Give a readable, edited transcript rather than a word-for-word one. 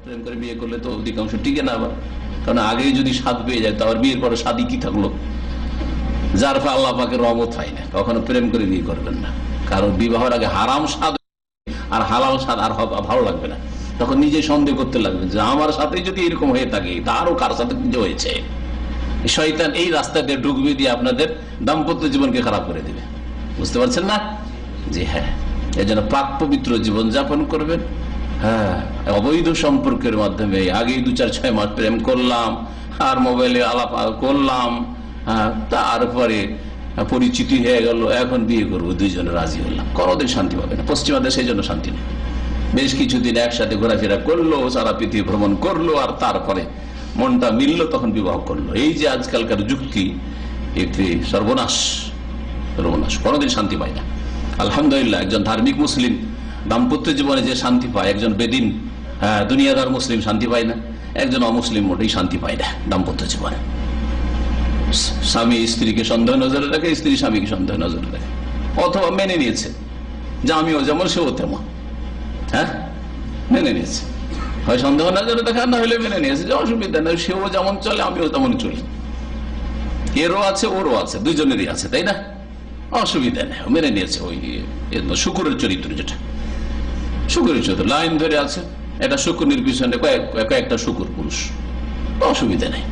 প্রেম করে বিয়ে করলে তো অধিকাংশ টিকে না, আবার কারণ আগেই যদি স্বাদ পেয়ে যায় তো আবার বিয়ের পরে স্বাদই কি থাকলো, যার ফলে আল্লাহ পাকের রহমত হয় না। কখনো প্রেম করে বিয়ে করবেন না, কারণ বিবাহের আগে হারাম স্বাদ আর হালাল স্বাদ আর ভালো লাগবে না। তখন নিজে সন্দেহ করতে লাগবে যে আমার সাথে যদি এরকম হয়ে থাকে তারও কার সাথে কি হয়েছে। শয়তান এই রাস্তা দিয়ে ঢুকবে, দিয়ে আপনাদের দাম্পত্য জীবনকে খারাপ করে দিবে। বুঝতে পারছেন না? জি হ্যাঁ, এই জন্য পাক পবিত্র জীবন যাপন করবেন। হ্যাঁ, অবৈধ সম্পর্কের মাধ্যমে আগেই 2-4-6 মাস প্রেম করলাম আর মোবাইলে আলাপ করলাম, তারপরে পরিচিতি হয়ে গেল, এখন বিয়ে করবো, দুইজনে রাজি হলাম, কোনোদিন শান্তি পাবে না। পশ্চিমা দেশে এই জন্য শান্তি নেই। বেশ কিছুদিন একসাথে ঘোরাফেরা করলো, সারা পৃথিবী ভ্রমণ করলো, আর তারপরে মনটা মিললো, তখন বিবাহ করলো। এই যে আজকালকার যুক্তি, এতে সর্বনাশ, সর্বনাশ, কোনোদিন শান্তি পায় না। আলহামদুলিল্লাহ, একজন ধার্মিক মুসলিম দাম্পত্য জীবনে যে শান্তি পায়, একজন বেদিন দুনিয়াদার মুসলিম শান্তি পায় না, একজন অমুসলিম মোটেই শান্তি পায় না দাম্পত্য জীবনে। স্বামী স্ত্রীকে সন্দেহ নজরে রাখে, স্ত্রী স্বামীকে সন্দেহ নজরে রাখে, অথবা মেনে নিয়েছে যে আমিও যেমন সেও তেমন। হ্যাঁ, মেনে নিয়েছে, হয় সন্দেহ নজরে দেখা, না হলে মেনে নিয়েছে যে অসুবিধা নেই, সেও যেমন চলে আমিও তেমন চলি, এরও আছে ওরও আছে, দুজনেরই আছে, তাই না? অসুবিধা নেই, মেনে নিয়েছে। ওই শুকুরের চরিত্র, যেটা শুকুরের চরিত্র লাইন ধরে আছে, এটা শুকুরের পিছনে কয়েকটা শুকুর পুরুষ, অসুবিধা নেই।